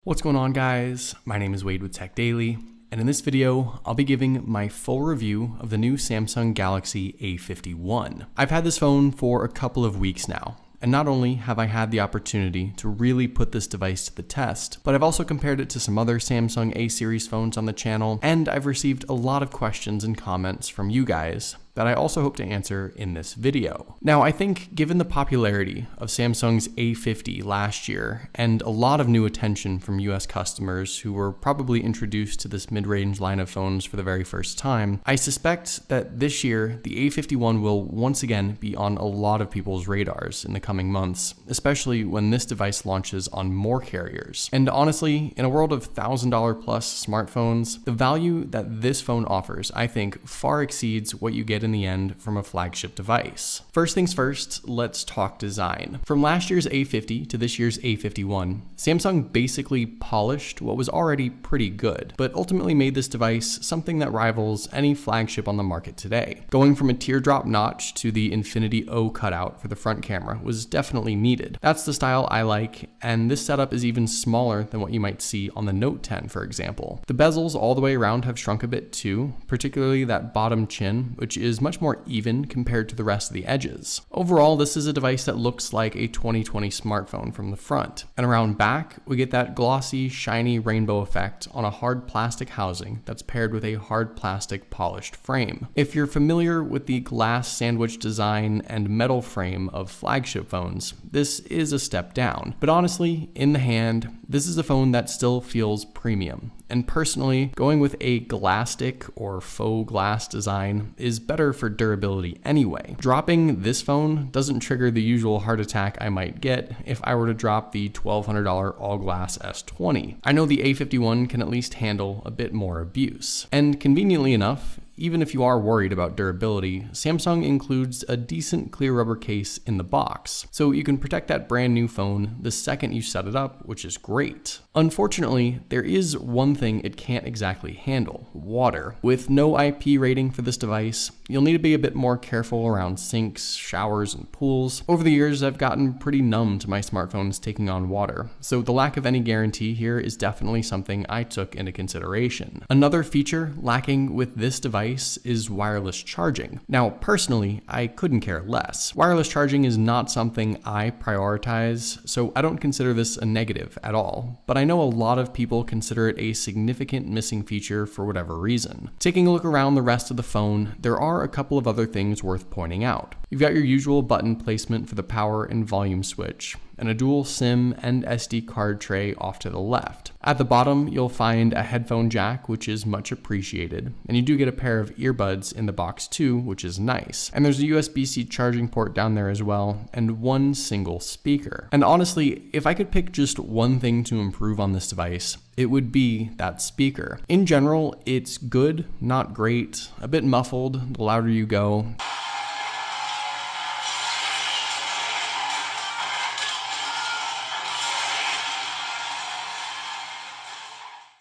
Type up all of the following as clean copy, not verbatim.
What's going on, guys? My name is Wade with Tech Daily, and in this video, I'll be giving my full review of the new Samsung Galaxy A51. I've had this phone for a couple of weeks now, and not only have I had the opportunity to really put this device to the test, but I've also compared it to some other Samsung A-series phones on the channel, and I've received a lot of questions and comments from you guys that I also hope to answer in this video. Now, I think given the popularity of Samsung's A50 last year and a lot of new attention from US customers who were probably introduced to this mid-range line of phones for the very first time, I suspect that this year the A51 will once again be on a lot of people's radars in the coming months, especially when this device launches on more carriers. And honestly, in a world of $1,000 plus smartphones, the value that this phone offers, I think, far exceeds what you get in the end from a flagship device. First things first, let's talk design. From last year's A50 to this year's A51, Samsung basically polished what was already pretty good, but ultimately made this device something that rivals any flagship on the market today. Going from a teardrop notch to the Infinity O cutout for the front camera was definitely needed. That's the style I like, and this setup is even smaller than what you might see on the Note 10, for example. The bezels all the way around have shrunk a bit too, particularly that bottom chin, which is much more even compared to the rest of the edges. Overall, this is a device that looks like a 2020 smartphone from the front. And around back, we get that glossy, shiny rainbow effect on a hard plastic housing that's paired with a hard plastic polished frame. If you're familiar with the glass sandwich design and metal frame of flagship phones, this is a step down. But honestly, in the hand, this is a phone that still feels premium. And personally, going with a glastic or faux glass design is better for durability anyway. Dropping this phone doesn't trigger the usual heart attack I might get if I were to drop the $1,200 all-glass S20. I know the A51 can at least handle a bit more abuse. And conveniently enough, even if you are worried about durability, Samsung includes a decent clear rubber case in the box, so you can protect that brand new phone the second you set it up, which is great. Unfortunately, there is one thing it can't exactly handle: water. With no IP rating for this device, you'll need to be a bit more careful around sinks, showers, and pools. Over the years, I've gotten pretty numb to my smartphones taking on water, so the lack of any guarantee here is definitely something I took into consideration. Another feature lacking with this device is wireless charging. Now, personally, I couldn't care less. Wireless charging is not something I prioritize, so I don't consider this a negative at all, but I know a lot of people consider it a significant missing feature for whatever reason. Taking a look around the rest of the phone, there are a couple of other things worth pointing out. You've got your usual button placement for the power and volume switch, and a dual SIM and SD card tray off to the left. At the bottom, you'll find a headphone jack, which is much appreciated, and you do get a pair of earbuds in the box too, which is nice. And there's a USB-C charging port down there as well, and one single speaker. And honestly, if I could pick just one thing to improve on this device, it would be that speaker. In general, it's good, not great, a bit muffled the louder you go.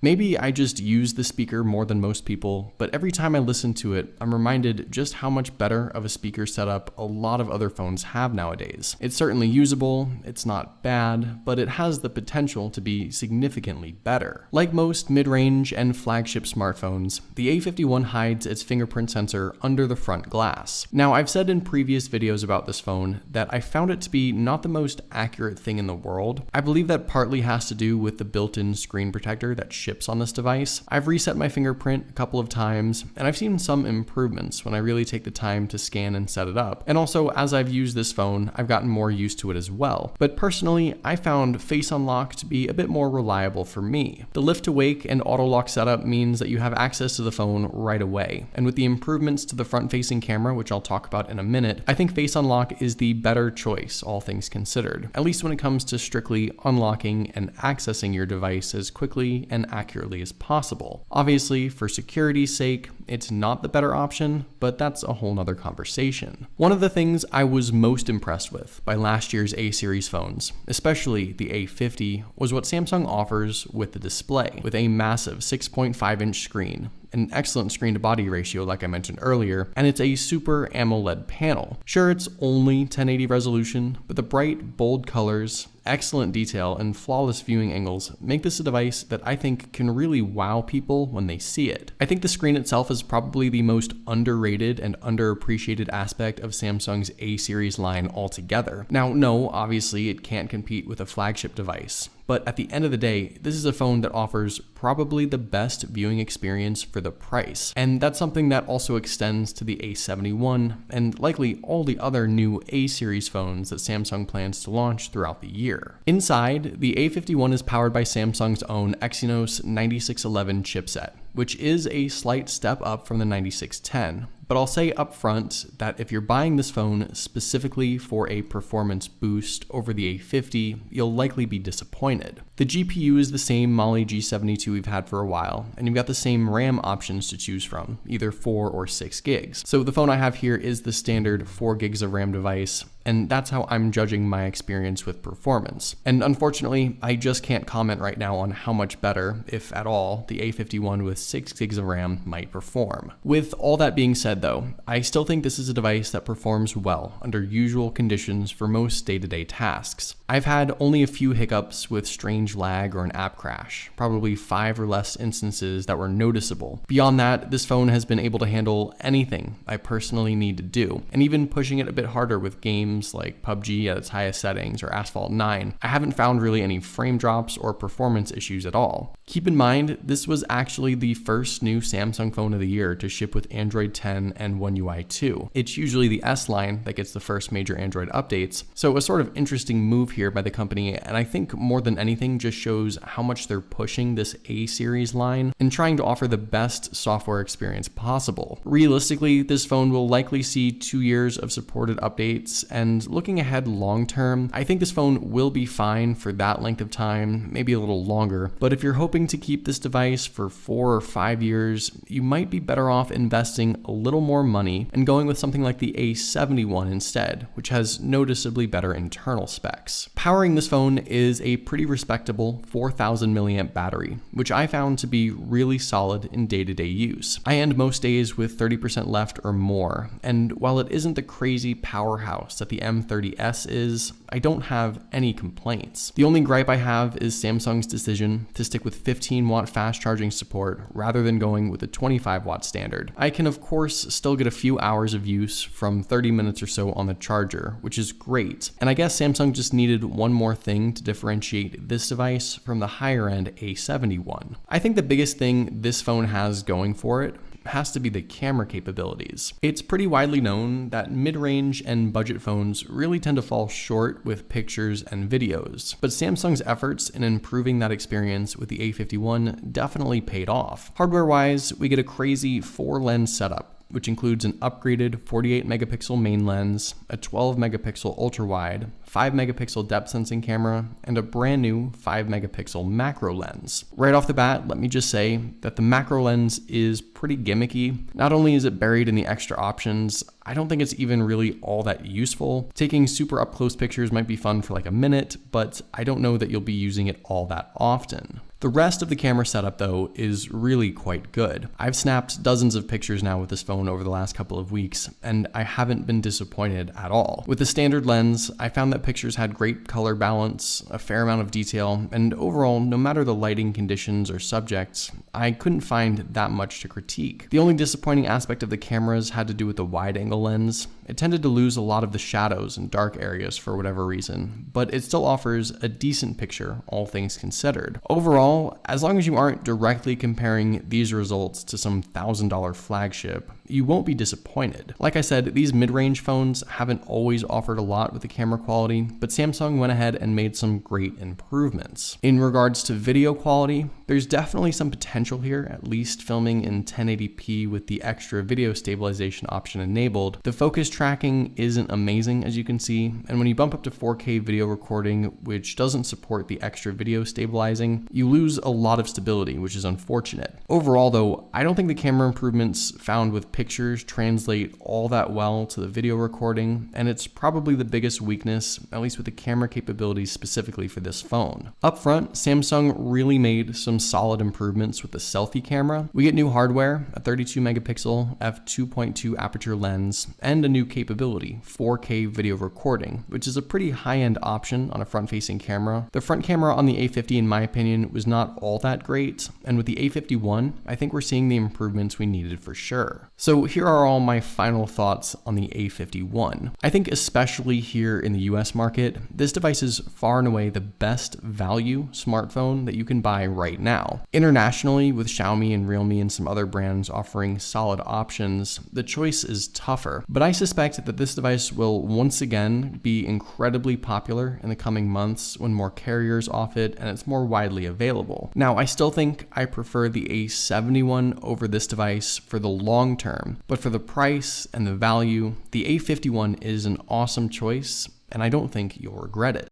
Maybe I just use the speaker more than most people, but every time I listen to it, I'm reminded just how much better of a speaker setup a lot of other phones have nowadays. It's certainly usable, it's not bad, but it has the potential to be significantly better. Like most mid-range and flagship smartphones, the A51 hides its fingerprint sensor under the front glass. Now, I've said in previous videos about this phone that I found it to be not the most accurate thing in the world. I believe that partly has to do with the built-in screen protector that ships on this device. I've reset my fingerprint a couple of times, and I've seen some improvements when I really take the time to scan and set it up. And also, as I've used this phone, I've gotten more used to it as well. But personally, I found Face Unlock to be a bit more reliable for me. The lift to wake and auto lock setup means that you have access to the phone right away. And with the improvements to the front-facing camera, which I'll talk about in a minute, I think Face Unlock is the better choice, all things considered, at least when it comes to strictly unlocking and accessing your device as quickly and accurately as possible. Obviously, for security's sake, it's not the better option, but that's a whole nother conversation. One of the things I was most impressed with by last year's A series phones, especially the A50, was what Samsung offers with the display, with a massive 6.5-inch screen, an excellent screen-to-body ratio like I mentioned earlier, and it's a Super AMOLED panel. Sure, it's only 1080 resolution, but the bright, bold colors, excellent detail, and flawless viewing angles make this a device that I think can really wow people when they see it. I think the screen itself is probably the most underrated and underappreciated aspect of Samsung's A series line altogether. Now, no, obviously it can't compete with a flagship device, but at the end of the day, this is a phone that offers probably the best viewing experience for the price. And that's something that also extends to the A51 and likely all the other new A series phones that Samsung plans to launch throughout the year. Inside, the A51 is powered by Samsung's own Exynos 9611 chipset, which is a slight step up from the 9610. But I'll say up front that if you're buying this phone specifically for a performance boost over the A50, you'll likely be disappointed. The GPU is the same Mali G72 we've had for a while, and you've got the same RAM options to choose from, either 4 or 6 gigs. So the phone I have here is the standard 4 gigs of RAM device, and that's how I'm judging my experience with performance. And unfortunately, I just can't comment right now on how much better, if at all, the A51 with 6 gigs of RAM might perform. With all that being said though, I still think this is a device that performs well under usual conditions for most day-to-day tasks. I've had only a few hiccups with strange lag or an app crash, probably 5 or less instances that were noticeable. Beyond that, this phone has been able to handle anything I personally need to do, and even pushing it a bit harder with games like PUBG at its highest settings or Asphalt 9, I haven't found really any frame drops or performance issues at all. Keep in mind, this was actually the first new Samsung phone of the year to ship with Android 10 and One UI 2. It's usually the S line that gets the first major Android updates, so a sort of interesting move here by the company, and I think more than anything just shows how much they're pushing this A series line and trying to offer the best software experience possible. Realistically, this phone will likely see 2 years of supported updates, and looking ahead long term, I think this phone will be fine for that length of time, maybe a little longer, but if you're hoping to keep this device for 4 or 5 years, you might be better off investing a little more money and going with something like the A71 instead, which has noticeably better internal specs. Powering this phone is a pretty respectable 4000 milliamp battery, which I found to be really solid in day-to-day use. I end most days with 30% left or more, and while it isn't the crazy powerhouse that the M30S is, I don't have any complaints. The only gripe I have is Samsung's decision to stick with 15-watt fast charging support rather than going with the 25-watt standard. I can of course still get a few hours of use from 30 minutes or so on the charger, which is great, and I guess Samsung just needed one more thing to differentiate this device from the higher-end A71. I think the biggest thing this phone has going for it has to be the camera capabilities. It's pretty widely known that mid-range and budget phones really tend to fall short with pictures and videos, but Samsung's efforts in improving that experience with the A51 definitely paid off. Hardware-wise, we get a crazy 4-lens setup, which includes an upgraded 48 megapixel main lens, a 12 megapixel ultra-wide, 5 megapixel depth sensing camera, and a brand new 5 megapixel macro lens. Right off the bat, let me just say that the macro lens is pretty gimmicky. Not only is it buried in the extra options, I don't think it's even really all that useful. Taking super up close pictures might be fun for like a minute, but I don't know that you'll be using it all that often. The rest of the camera setup though is really quite good. I've snapped dozens of pictures now with this phone over the last couple of weeks, and I haven't been disappointed at all. With the standard lens, I found that pictures had great color balance, a fair amount of detail, and overall, no matter the lighting conditions or subjects, I couldn't find that much to critique. The only disappointing aspect of the cameras had to do with the wide angle lens. It tended to lose a lot of the shadows and dark areas for whatever reason, but it still offers a decent picture, all things considered. Overall, as long as you aren't directly comparing these results to some $1,000 flagship, you won't be disappointed. Like I said, these mid-range phones haven't always offered a lot with the camera quality, but Samsung went ahead and made some great improvements. In regards to video quality, there's definitely some potential here, at least filming in 1080p with the extra video stabilization option enabled. The focus tracking isn't amazing, as you can see, and when you bump up to 4K video recording, which doesn't support the extra video stabilizing, you lose a lot of stability, which is unfortunate. Overall though, I don't think the camera improvements found with pictures translate all that well to the video recording, and it's probably the biggest weakness, at least with the camera capabilities specifically for this phone. Up front, Samsung really made some solid improvements with the selfie camera. We get new hardware, a 32 megapixel f2.2 aperture lens, and a new capability, 4K video recording, which is a pretty high-end option on a front-facing camera. The front camera on the A50, in my opinion, was not all that great, and with the A51, I think we're seeing the improvements we needed for sure. So here are all my final thoughts on the A51. I think especially here in the US market, this device is far and away the best value smartphone that you can buy right now. Internationally, with Xiaomi and Realme and some other brands offering solid options, the choice is tougher, but I suspect that this device will once again be incredibly popular in the coming months when more carriers offer it and it's more widely available. Now, I still think I prefer the A71 over this device for the long term, but for the price and the value, the A51 is an awesome choice, and I don't think you'll regret it.